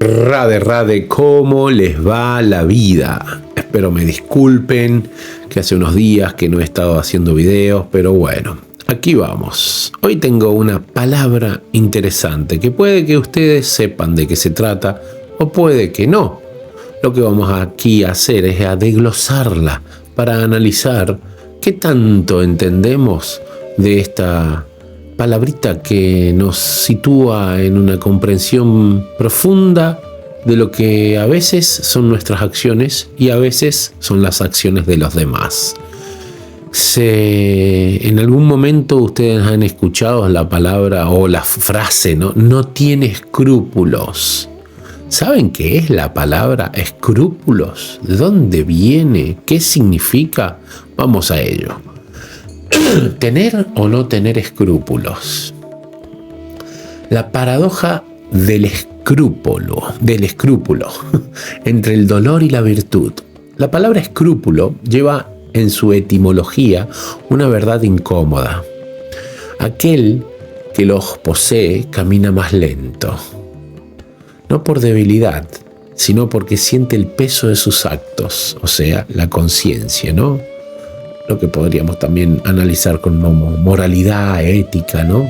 Rade, ¿cómo les va la vida? Espero me disculpen que hace unos días que no he estado haciendo videos, pero bueno, aquí vamos. Hoy tengo una palabra interesante que puede que ustedes sepan de qué se trata o puede que no. Lo que vamos aquí a hacer es a desglosarla para analizar qué tanto entendemos de esta palabrita que nos sitúa en una comprensión profunda de lo que a veces son nuestras acciones y a veces son las acciones de los demás. En algún momento ustedes han escuchado la palabra o la frase, ¿no? No tiene escrúpulos. ¿Saben qué es la palabra escrúpulos? ¿De dónde viene? ¿Qué significa? Vamos a ello. ¿Tener o no tener escrúpulos? La paradoja del escrúpulo entre el dolor y la virtud. La palabra escrúpulo lleva en su etimología una verdad incómoda. Aquel que los posee camina más lento, no por debilidad, sino porque siente el peso de sus actos, o sea, la conciencia, ¿no? Lo que podríamos también analizar como moralidad, ética, ¿no?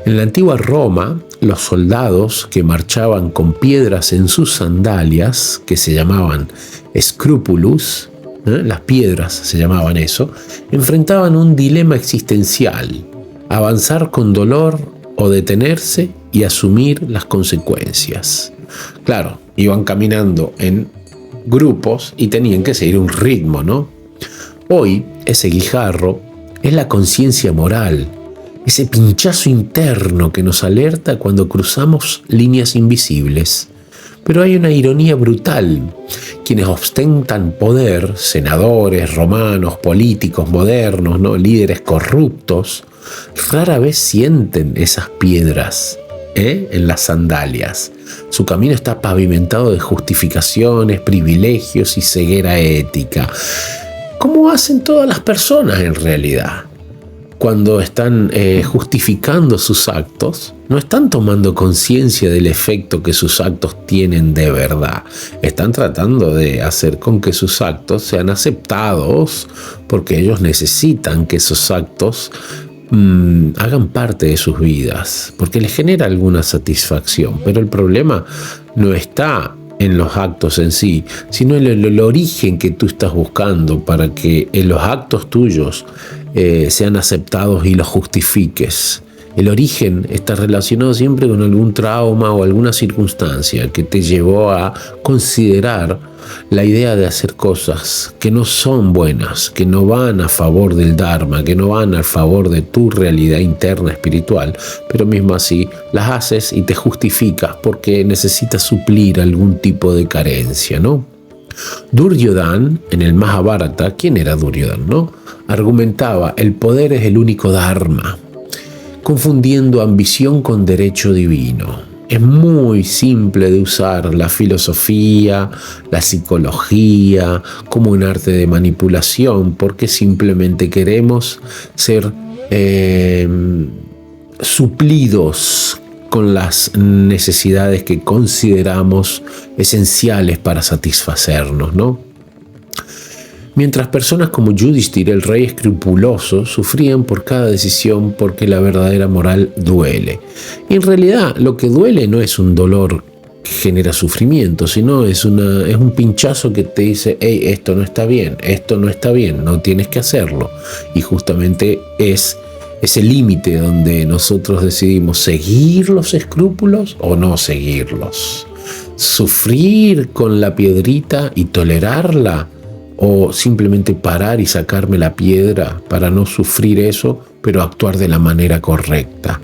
En la antigua Roma, los soldados que marchaban con piedras en sus sandalias, que se llamaban scrupulus, las piedras se llamaban eso, enfrentaban un dilema existencial: avanzar con dolor o detenerse y asumir las consecuencias. Claro, iban caminando en grupos y tenían que seguir un ritmo, ¿no? Hoy, ese guijarro es la conciencia moral, ese pinchazo interno que nos alerta cuando cruzamos líneas invisibles. Pero hay una ironía brutal. Quienes ostentan poder, senadores, romanos, políticos modernos, ¿no? Líderes corruptos, rara vez sienten esas piedras en las sandalias. Su camino está pavimentado de justificaciones, privilegios y ceguera ética. ¿Cómo hacen todas las personas en realidad? Cuando están justificando sus actos, no están tomando conciencia del efecto que sus actos tienen de verdad. Están tratando de hacer con que sus actos sean aceptados porque ellos necesitan que esos actos hagan parte de sus vidas, porque les genera alguna satisfacción. Pero el problema no está en los actos en sí, sino en el origen que tú estás buscando para que los actos tuyos sean aceptados y los justifiques. El origen está relacionado siempre con algún trauma o alguna circunstancia que te llevó a considerar la idea de hacer cosas que no son buenas, que no van a favor del Dharma, que no van a favor de tu realidad interna espiritual, pero mismo así las haces y te justificas porque necesitas suplir algún tipo de carencia, ¿no? Duryodhana, en el Mahabharata, ¿quién era Duryodhana, no? Argumentaba: el poder es el único Dharma, confundiendo ambición con derecho divino. Es muy simple de usar la filosofía, la psicología como un arte de manipulación, porque simplemente queremos ser suplidos con las necesidades que consideramos esenciales para satisfacernos, ¿no? Mientras personas como Yudhishthira, el rey escrupuloso, sufrían por cada decisión porque la verdadera moral duele. Y en realidad lo que duele no es un dolor que genera sufrimiento, sino es un pinchazo que te dice: hey, esto no está bien, no tienes que hacerlo. Y justamente es ese límite donde nosotros decidimos seguir los escrúpulos o no seguirlos. Sufrir con la piedrita y tolerarla, o simplemente parar y sacarme la piedra para no sufrir eso, pero actuar de la manera correcta.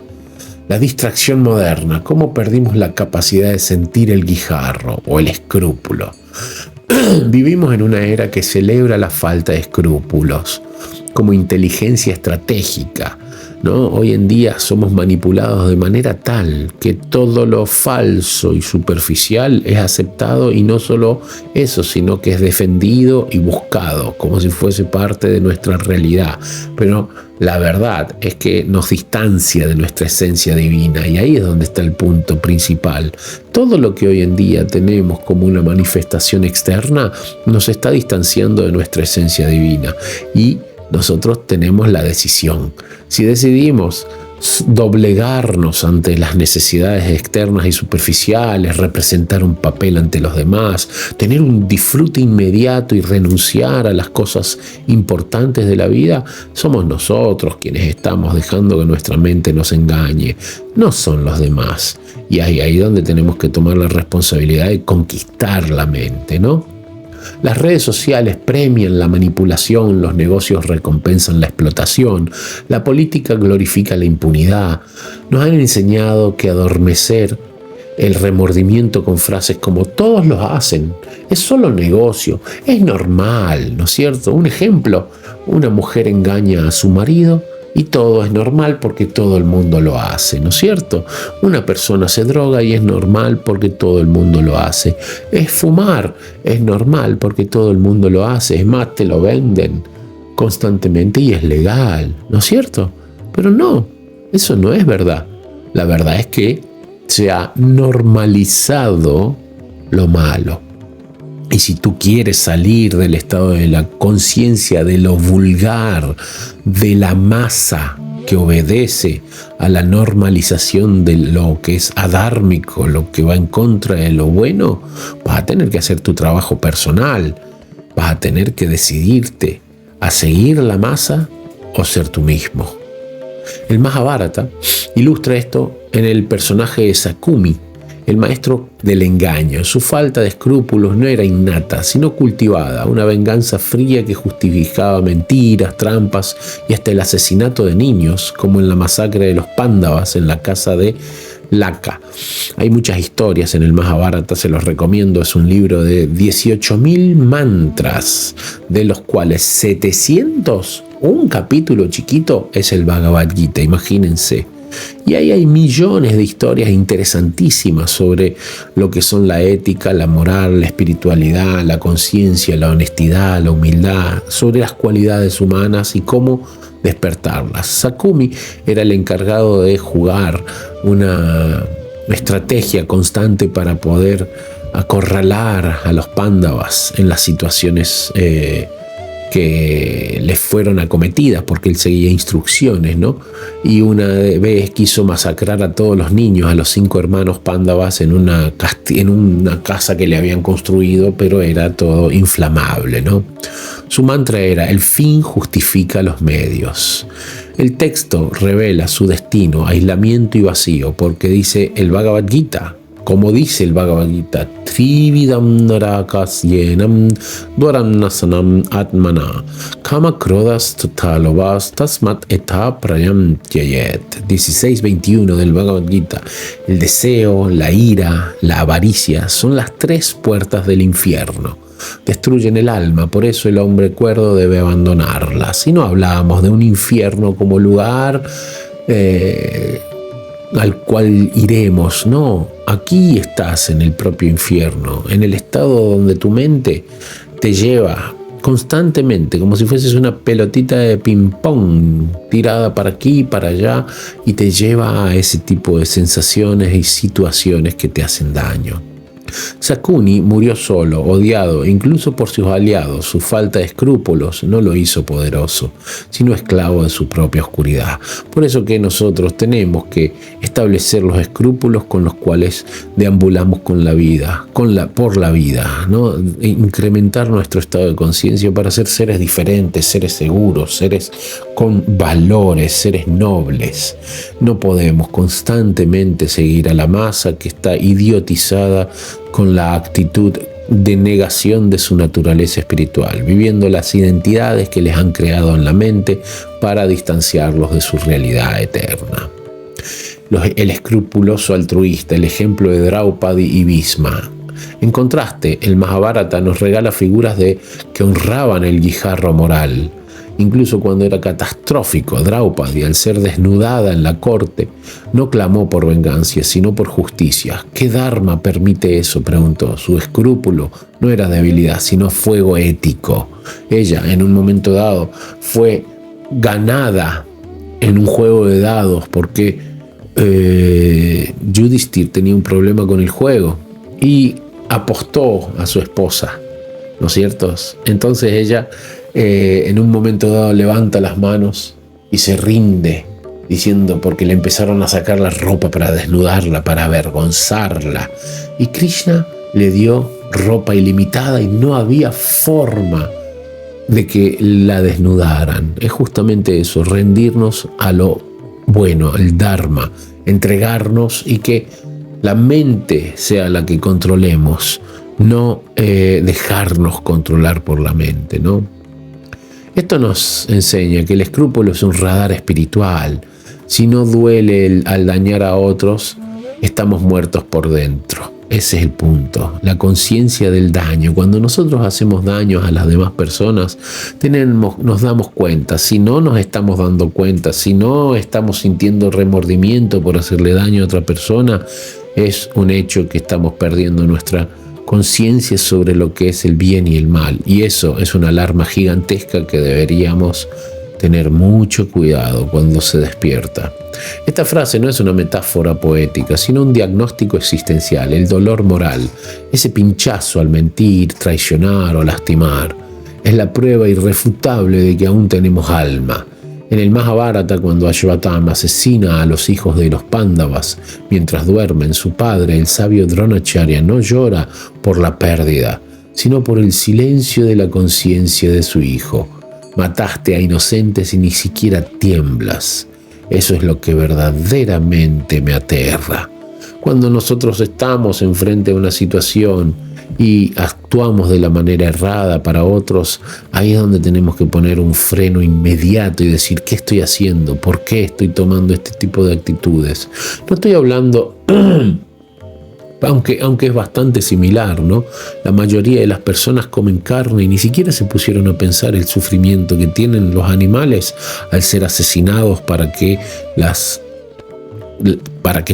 La distracción moderna, ¿cómo perdimos la capacidad de sentir el guijarro o el escrúpulo? Vivimos en una era que celebra la falta de escrúpulos como inteligencia estratégica, ¿no? Hoy en día somos manipulados de manera tal que todo lo falso y superficial es aceptado, y no solo eso, sino que es defendido y buscado como si fuese parte de nuestra realidad. Pero la verdad es que nos distancia de nuestra esencia divina, y ahí es donde está el punto principal. Todo lo que hoy en día tenemos como una manifestación externa nos está distanciando de nuestra esencia divina y nosotros tenemos la decisión. Si decidimos doblegarnos ante las necesidades externas y superficiales, representar un papel ante los demás, tener un disfrute inmediato y renunciar a las cosas importantes de la vida, somos nosotros quienes estamos dejando que nuestra mente nos engañe, no son los demás. Y ahí donde tenemos que tomar la responsabilidad de conquistar la mente, ¿no? Las redes sociales premian la manipulación, los negocios recompensan la explotación, la política glorifica la impunidad. Nos han enseñado que adormecer el remordimiento con frases como todos lo hacen, es solo negocio, es normal, ¿no es cierto? Un ejemplo, una mujer engaña a su marido y todo es normal porque todo el mundo lo hace, ¿no es cierto? Una persona se droga y es normal porque todo el mundo lo hace. Es fumar, es normal porque todo el mundo lo hace. Es más, te lo venden constantemente y es legal, ¿no es cierto? Pero no, eso no es verdad. La verdad es que se ha normalizado lo malo. Y si tú quieres salir del estado de la conciencia, de lo vulgar, de la masa que obedece a la normalización de lo que es adármico, lo que va en contra de lo bueno, vas a tener que hacer tu trabajo personal, vas a tener que decidirte a seguir la masa o ser tú mismo. El Mahabharata ilustra esto en el personaje de Sakumi, el maestro del engaño. Su falta de escrúpulos no era innata, sino cultivada, una venganza fría que justificaba mentiras, trampas y hasta el asesinato de niños, como en la masacre de los Pándavas en la casa de Laka. Hay muchas historias en el Mahabharata, se los recomiendo, es un libro de 18.000 mantras, de los cuales 700, un capítulo chiquito, es el Bhagavad Gita, imagínense. Y ahí hay millones de historias interesantísimas sobre lo que son la ética, la moral, la espiritualidad, la conciencia, la honestidad, la humildad, sobre las cualidades humanas y cómo despertarlas. Sakumi era el encargado de jugar una estrategia constante para poder acorralar a los Pándavas en las situaciones que les fueron acometidas, porque él seguía instrucciones, ¿no? Y una vez quiso masacrar a todos los niños, a los 5 hermanos Pándavas, en una casa que le habían construido, pero era todo inflamable, ¿no? Su mantra era: el fin justifica los medios. El texto revela su destino, aislamiento y vacío, porque dice el Bhagavad Gita, como dice el Bhagavad Gita, Trividam narakas yenam dvarannasanam atmana kama krodas totalovas tasmat eta prayam tyayet. 16:21 del Bhagavad Gita. El deseo, la ira, la avaricia son las 3 puertas del infierno. Destruyen el alma, por eso el hombre cuerdo debe abandonarlas. Si no hablábamos de un infierno como lugar al cual iremos, no, aquí estás en el propio infierno, en el estado donde tu mente te lleva constantemente, como si fueses una pelotita de ping-pong tirada para aquí y para allá, y te lleva a ese tipo de sensaciones y situaciones que te hacen daño. Sakuni murió solo, odiado, incluso por sus aliados. Su falta de escrúpulos no lo hizo poderoso, sino esclavo de su propia oscuridad. Por eso que nosotros tenemos que establecer los escrúpulos con los cuales deambulamos con la vida, por la vida, ¿no? Incrementar nuestro estado de conciencia para ser seres diferentes, seres seguros, seres con valores, seres nobles. No podemos constantemente seguir a la masa que está idiotizada con la actitud de negación de su naturaleza espiritual, viviendo las identidades que les han creado en la mente para distanciarlos de su realidad eterna. El escrupuloso altruista, el ejemplo de Draupadi y Bhisma. En contraste, el Mahabharata nos regala figuras que honraban el guijarro moral. Incluso cuando era catastrófico, Draupadi, al ser desnudada en la corte, no clamó por venganza, sino por justicia. ¿Qué dharma permite eso?, preguntó. Su escrúpulo no era debilidad, sino fuego ético. Ella, en un momento dado, fue ganada en un juego de dados porque Yudhishthir tenía un problema con el juego y apostó a su esposa, ¿no es cierto? Entonces ella en un momento dado levanta las manos y se rinde, diciendo, porque le empezaron a sacar la ropa para desnudarla, para avergonzarla, y Krishna le dio ropa ilimitada y no había forma de que la desnudaran. Es justamente eso, rendirnos a lo bueno, al Dharma, entregarnos y que la mente sea la que controlemos, no dejarnos controlar por la mente, ¿no? Esto nos enseña que el escrúpulo es un radar espiritual. Si no duele al dañar a otros, estamos muertos por dentro. Ese es el punto, la conciencia del daño. Cuando nosotros hacemos daños a las demás personas, nos damos cuenta. Si no nos estamos dando cuenta, si no estamos sintiendo remordimiento por hacerle daño a otra persona, es un hecho que estamos perdiendo nuestra conciencia sobre lo que es el bien y el mal. Y eso es una alarma gigantesca que deberíamos tener mucho cuidado cuando se despierta. Esta frase no es una metáfora poética, sino un diagnóstico existencial, el dolor moral, ese pinchazo al mentir, traicionar o lastimar. Es la prueba irrefutable de que aún tenemos alma. En el Mahabharata, cuando Ashwatthama asesina a los hijos de los Pándavas mientras duermen, su padre, el sabio Dronacharya, no llora por la pérdida, sino por el silencio de la conciencia de su hijo. Mataste a inocentes y ni siquiera tiemblas. Eso es lo que verdaderamente me aterra. Cuando nosotros estamos enfrente de una situación y actuamos de la manera errada para otros, ahí es donde tenemos que poner un freno inmediato y decir, ¿qué estoy haciendo? ¿Por qué estoy tomando este tipo de actitudes? No estoy hablando... Aunque es bastante similar, ¿no? La mayoría de las personas comen carne y ni siquiera se pusieron a pensar el sufrimiento que tienen los animales al ser asesinados para que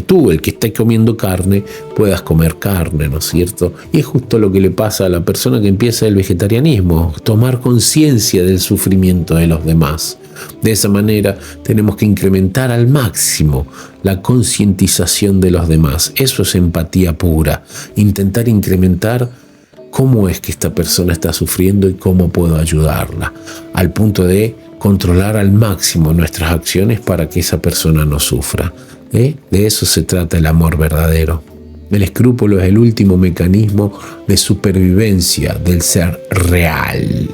tú, el que esté comiendo carne, puedas comer carne, ¿no es cierto? Y es justo lo que le pasa a la persona que empieza el vegetarianismo, tomar conciencia del sufrimiento de los demás. De esa manera tenemos que incrementar al máximo la concientización de los demás. Eso es empatía pura, intentar incrementar cómo es que esta persona está sufriendo y cómo puedo ayudarla, al punto de controlar al máximo nuestras acciones para que esa persona no sufra. De eso se trata el amor verdadero. El escrúpulo es el último mecanismo de supervivencia del ser real.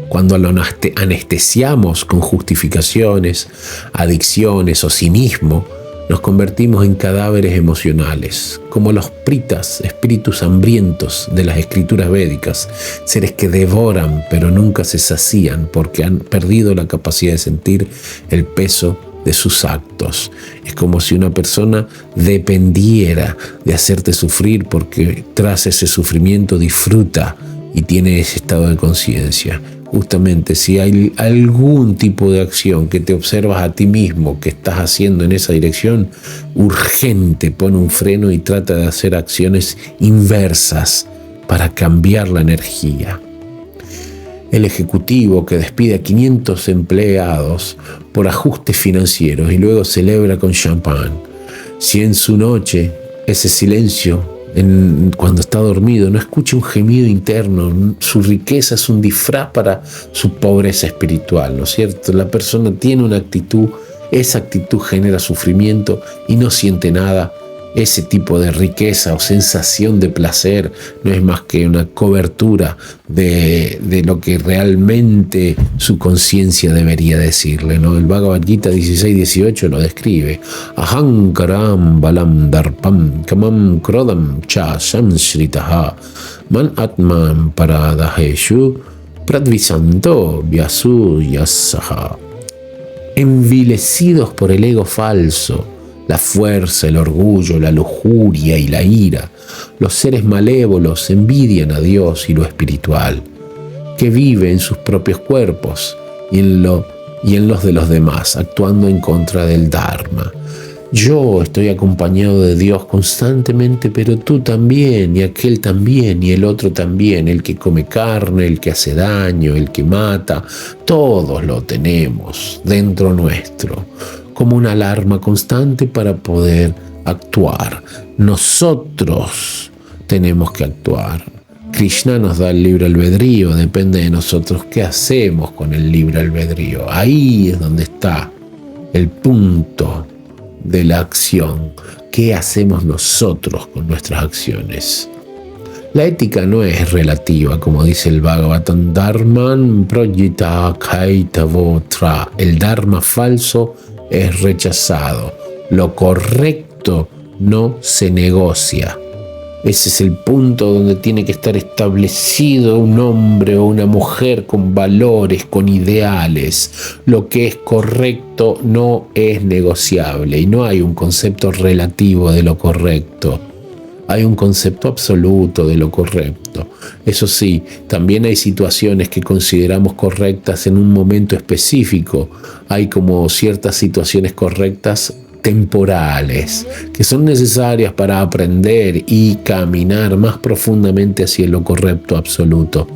Cuando lo anestesiamos con justificaciones, adicciones o cinismo, nos convertimos en cadáveres emocionales, como los pritas, espíritus hambrientos de las escrituras védicas, seres que devoran pero nunca se sacían porque han perdido la capacidad de sentir el peso de sus actos. Es como si una persona dependiera de hacerte sufrir porque tras ese sufrimiento disfruta y tiene ese estado de conciencia. Justamente si hay algún tipo de acción que te observas a ti mismo que estás haciendo en esa dirección, urgente, pon un freno y trata de hacer acciones inversas para cambiar la energía. El ejecutivo que despide a 500 empleados por ajustes financieros y luego celebra con champán. Si en su noche ese silencio, cuando está dormido, no escucha un gemido interno, su riqueza es un disfraz para su pobreza espiritual, ¿no es cierto? La persona tiene una actitud, esa actitud genera sufrimiento y no siente nada. Ese tipo de riqueza o sensación de placer no es más que una cobertura de lo que realmente su conciencia debería decirle, ¿no? El Bhagavad Gita 16-18 lo describe. Ahankaram balam darpam kamam krodam cha samshritaha man atman paradaheshu pradvisanto vyasu yasaha. Envilecidos por el ego falso, la fuerza, el orgullo, la lujuria y la ira, los seres malévolos envidian a Dios y lo espiritual, que vive en sus propios cuerpos y en los de los demás, actuando en contra del Dharma. Yo estoy acompañado de Dios constantemente, pero tú también, y aquel también, y el otro también, el que come carne, el que hace daño, el que mata, todos lo tenemos dentro nuestro. como una alarma constante para poder actuar. Nosotros tenemos que actuar. Krishna nos da el libre albedrío, depende de nosotros qué hacemos con el libre albedrío. Ahí es donde está el punto de la acción. ¿Qué hacemos nosotros con nuestras acciones? La ética no es relativa, como dice el Bhagavatam, Dharman projita kaitavotra. El dharma falso es rechazado. Lo correcto no se negocia. Ese es el punto donde tiene que estar establecido un hombre o una mujer con valores, con ideales. Lo que es correcto no es negociable y no hay un concepto relativo de lo correcto. Hay un concepto absoluto de lo correcto. Eso sí, también hay situaciones que consideramos correctas en un momento específico. Hay como ciertas situaciones correctas temporales que son necesarias para aprender y caminar más profundamente hacia lo correcto absoluto.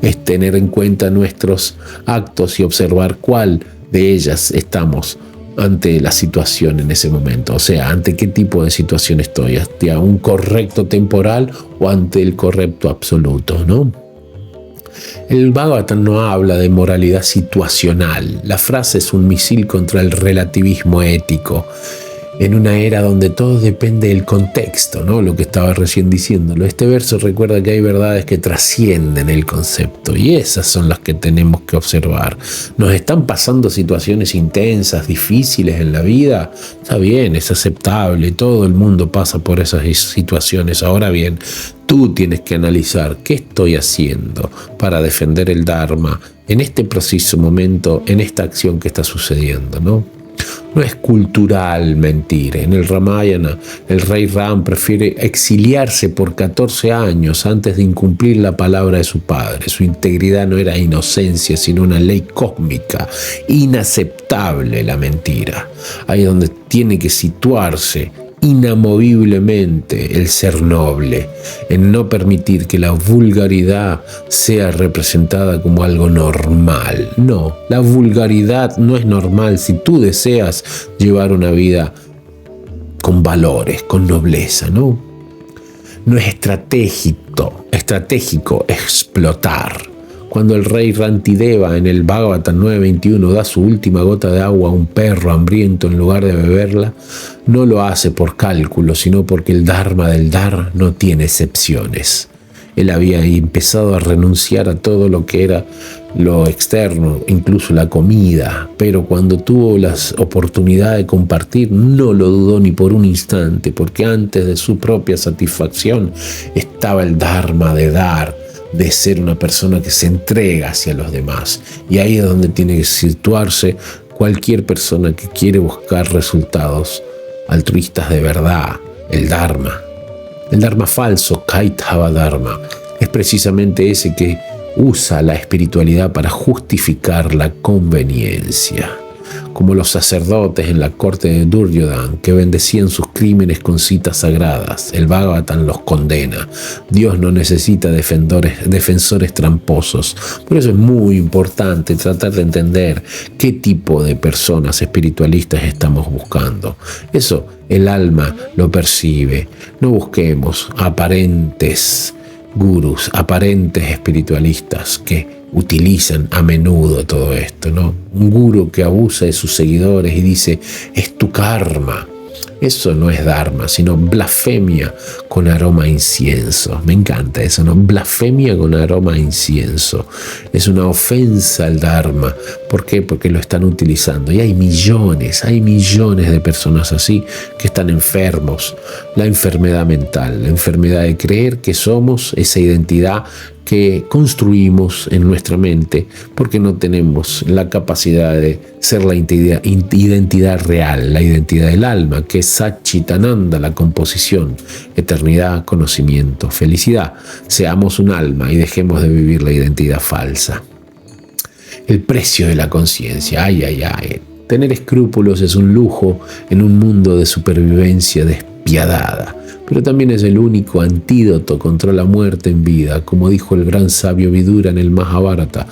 Es tener en cuenta nuestros actos y observar cuál de ellas estamos ante la situación en ese momento, o sea, ante qué tipo de situación estoy, ante un correcto temporal o ante el correcto absoluto, ¿no? El Bhagavatam no habla de moralidad situacional. La frase es un misil contra el relativismo ético. En una era donde todo depende del contexto, ¿no? Lo que estaba recién diciéndolo. Este verso recuerda que hay verdades que trascienden el concepto y esas son las que tenemos que observar. Nos están pasando situaciones intensas, difíciles en la vida. Está bien, es aceptable, todo el mundo pasa por esas situaciones. Ahora bien, tú tienes que analizar qué estoy haciendo para defender el Dharma en este preciso momento, en esta acción que está sucediendo, ¿no? No es cultural mentir. En el Ramayana, el rey Ram prefiere exiliarse por 14 años antes de incumplir la palabra de su padre. Su integridad no era inocencia, sino una ley cósmica. Inaceptable la mentira. Ahí es donde tiene que situarse inamoviblemente el ser noble, en no permitir que la vulgaridad sea representada como algo normal. No, la vulgaridad no es normal si tú deseas llevar una vida con valores, con nobleza, ¿no? No es estratégico explotar. Cuando el rey Rantideva en el Bhagavatam 9.21 da su última gota de agua a un perro hambriento en lugar de beberla, no lo hace por cálculo, sino porque el Dharma del dar no tiene excepciones. Él había empezado a renunciar a todo lo que era lo externo, incluso la comida, pero cuando tuvo la oportunidad de compartir, no lo dudó ni por un instante, porque antes de su propia satisfacción estaba el Dharma de dar, de ser una persona que se entrega hacia los demás. Y ahí es donde tiene que situarse cualquier persona que quiere buscar resultados altruistas de verdad. El Dharma falso, Kaitava Dharma, es precisamente ese que usa la espiritualidad para justificar la conveniencia. Como los sacerdotes en la corte de Duryodhana que bendecían sus crímenes con citas sagradas. El Bhagavatam los condena. Dios no necesita defensores tramposos. Por eso es muy importante tratar de entender qué tipo de personas espiritualistas estamos buscando. Eso el alma lo percibe. No busquemos aparentes gurús, aparentes espiritualistas que utilizan a menudo todo esto, ¿no? Un gurú que abusa de sus seguidores y dice, es tu karma. Eso no es dharma, sino blasfemia con aroma a incienso. Me encanta eso, ¿no? Blasfemia con aroma a incienso. Es una ofensa al dharma. ¿Por qué? Porque lo están utilizando. Y hay millones de personas así que están enfermos. La enfermedad mental, la enfermedad de creer que somos esa identidad que construimos en nuestra mente porque no tenemos la capacidad de ser la identidad real, la identidad del alma, que es Satchitananda, la composición, eternidad, conocimiento, felicidad. Seamos un alma y dejemos de vivir la identidad falsa. El precio de la conciencia, ay. Tener escrúpulos es un lujo en un mundo de supervivencia despiadada. Pero también es el único antídoto contra la muerte en vida. Como dijo el gran sabio Vidura en el Mahabharata,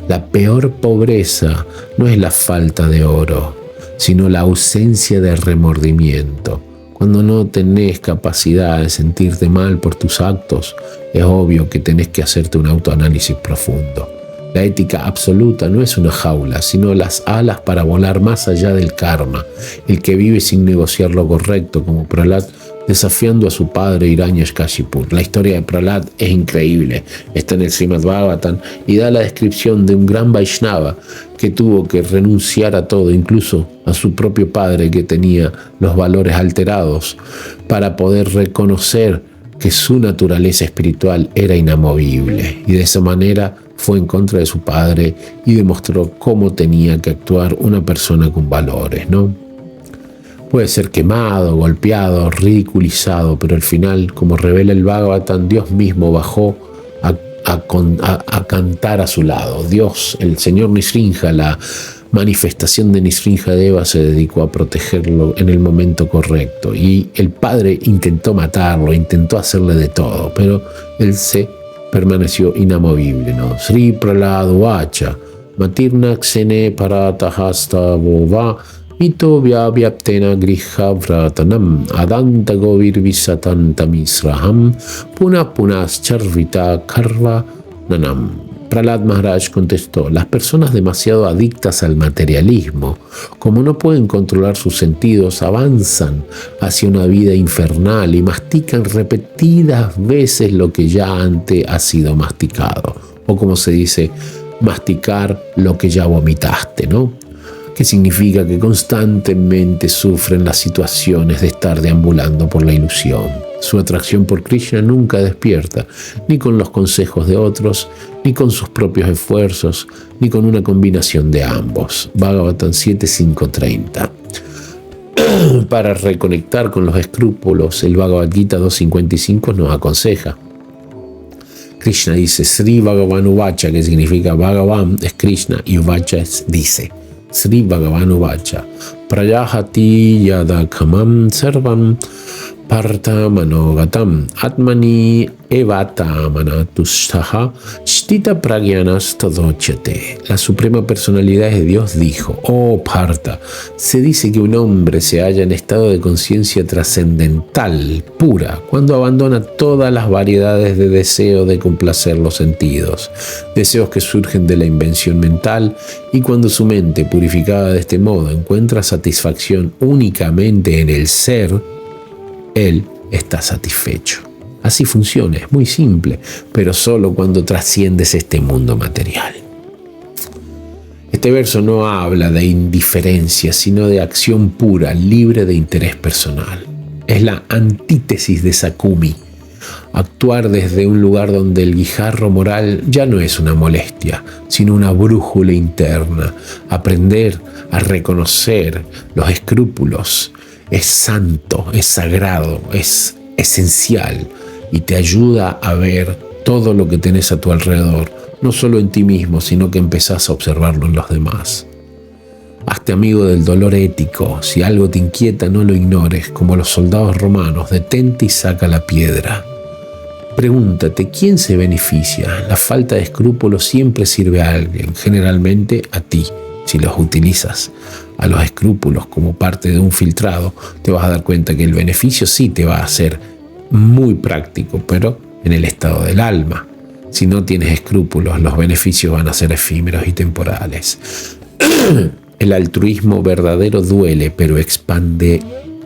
la peor pobreza no es la falta de oro, sino la ausencia de remordimiento. Cuando no tenés capacidad de sentirte mal por tus actos, es obvio que tenés que hacerte un autoanálisis profundo. La ética absoluta no es una jaula, sino las alas para volar más allá del karma. El que vive sin negociar lo correcto, como Prahlad, desafiando a su padre Hiranyakashipu. La historia de Prahlad es increíble. Está en el Srimad Bhagavatam y da la descripción de un gran Vaishnava que tuvo que renunciar a todo, incluso a su propio padre que tenía los valores alterados, para poder reconocer que su naturaleza espiritual era inamovible. Y de esa manera fue en contra de su padre y demostró cómo tenía que actuar una persona con valores, ¿no? Puede ser quemado, golpeado, ridiculizado, pero al final, como revela el Bhagavatam, Dios mismo bajó a cantar a su lado. Dios, el señor Nisrinja, la manifestación de Nisrinjadeva, se dedicó a protegerlo en el momento correcto. Y el padre intentó matarlo, intentó hacerle de todo, pero él se permaneció inamovible, ¿no? Sri Prahlad Uvacha, Matirna Ksene Paratahasta Vova, Mito Vyavyaptena Griha Vratanam, Adanta Govir Visatanta Misraham, Puna Punascharvita Karva Nanam. Prahlad Maharaj contestó: las personas demasiado adictas al materialismo, como no pueden controlar sus sentidos, avanzan hacia una vida infernal y mastican repetidas veces lo que ya antes ha sido masticado. O como se dice, masticar lo que ya vomitaste, ¿no? Que significa que constantemente sufren las situaciones de estar deambulando por la ilusión. Su atracción por Krishna nunca despierta, ni con los consejos de otros, ni con sus propios esfuerzos, ni con una combinación de ambos. Bhagavatam 7.5.30. Para reconectar con los escrúpulos, el Bhagavad Gita 2.55 nos aconseja. Krishna dice Sri Bhagavan Uvacha, que significa Bhagavan es Krishna y Uvacha es dice. Sri Bhagavan Uvacha Prayahati Yadakhamam Sarvam Partha Manogatam Atmani Evata Manatustaha Shtita Pragyanas Tadochate. La Suprema Personalidad de Dios dijo: oh Partha, se dice que un hombre se halla en estado de conciencia trascendental, pura, cuando abandona todas las variedades de deseo de complacer los sentidos, deseos que surgen de la invención mental, y cuando su mente, purificada de este modo, encuentra satisfacción únicamente en el ser, él está satisfecho. Así funciona, es muy simple, pero solo cuando trasciendes este mundo material. Este verso no habla de indiferencia, sino de acción pura, libre de interés personal. Es la antítesis de Sakumi. Actuar desde un lugar donde el guijarro moral ya no es una molestia, sino una brújula interna. Aprender a reconocer los escrúpulos es santo, es sagrado, es esencial y te ayuda a ver todo lo que tenés a tu alrededor, no solo en ti mismo, sino que empezás a observarlo en los demás. Hazte amigo del dolor ético. Si algo te inquieta, no lo ignores. Como los soldados romanos, detente y saca la piedra. Pregúntate, ¿quién se beneficia? La falta de escrúpulos siempre sirve a alguien, generalmente a ti. Si los utilizas a los escrúpulos como parte de un filtrado, te vas a dar cuenta que el beneficio sí te va a ser muy práctico, pero en el estado del alma. Si no tienes escrúpulos, los beneficios van a ser efímeros y temporales. El altruismo verdadero duele, pero expande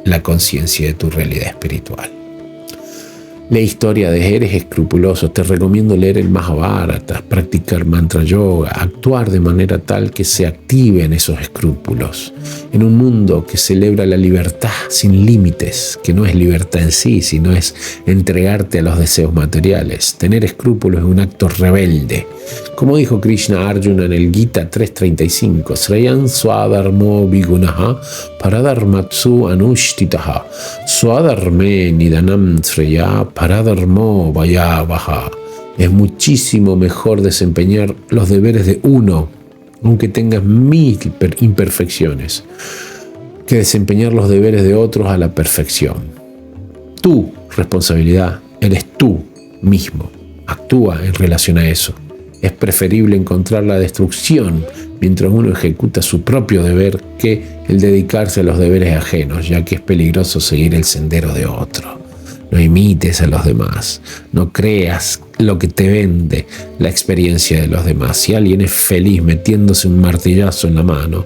la conciencia de tu realidad espiritual. Lee historia de seres escrupulosos. Te recomiendo leer el Mahabharata, practicar mantra yoga, actuar de manera tal que se activen esos escrúpulos. En un mundo que celebra la libertad sin límites, que no es libertad en sí, sino es entregarte a los deseos materiales. Tener escrúpulos es un acto rebelde. Como dijo Krishna a Arjuna en el Gita 3.35, Srayan swadharmo vigunaha paradharmatsu anushtitaha swadharme nidanam sreya paradharmo vayavaha. Es muchísimo mejor desempeñar los deberes de uno, aunque tengas 1000 imperfecciones, que desempeñar los deberes de otros a la perfección. Tu responsabilidad eres tú mismo. Actúa en relación a eso. Es preferible encontrar la destrucción mientras uno ejecuta su propio deber que el dedicarse a los deberes ajenos, ya que es peligroso seguir el sendero de otro. No imites a los demás, no creas lo que te vende la experiencia de los demás. Si alguien es feliz metiéndose un martillazo en la mano,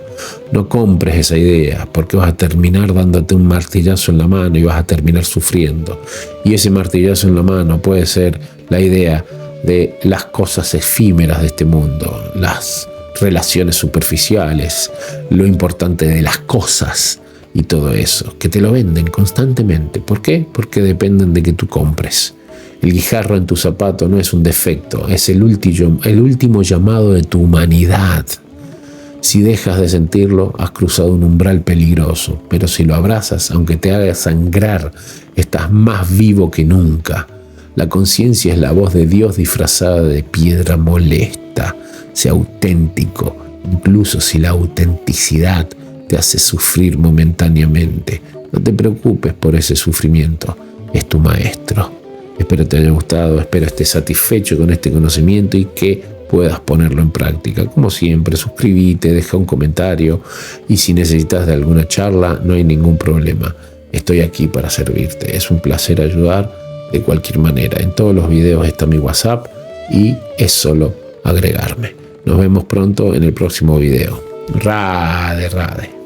no compres esa idea, porque vas a terminar dándote un martillazo en la mano y vas a terminar sufriendo. Y ese martillazo en la mano puede ser la idea de las cosas efímeras de este mundo, las relaciones superficiales, lo importante de las cosas y todo eso, que te lo venden constantemente. ¿Por qué? Porque dependen de que tú compres. El guijarro en tu zapato no es un defecto, es el último llamado de tu humanidad. Si dejas de sentirlo, has cruzado un umbral peligroso, pero si lo abrazas, aunque te haga sangrar, estás más vivo que nunca. La conciencia es la voz de Dios disfrazada de piedra molesta. Sea auténtico, incluso si la autenticidad te hace sufrir momentáneamente. No te preocupes por ese sufrimiento, es tu maestro. Espero te haya gustado, espero estés satisfecho con este conocimiento y que puedas ponerlo en práctica. Como siempre, suscríbete, deja un comentario y si necesitas de alguna charla, no hay ningún problema. Estoy aquí para servirte. Es un placer ayudar de cualquier manera. En todos los videos está mi WhatsApp y es solo agregarme. Nos vemos pronto en el próximo video. Rade, rade.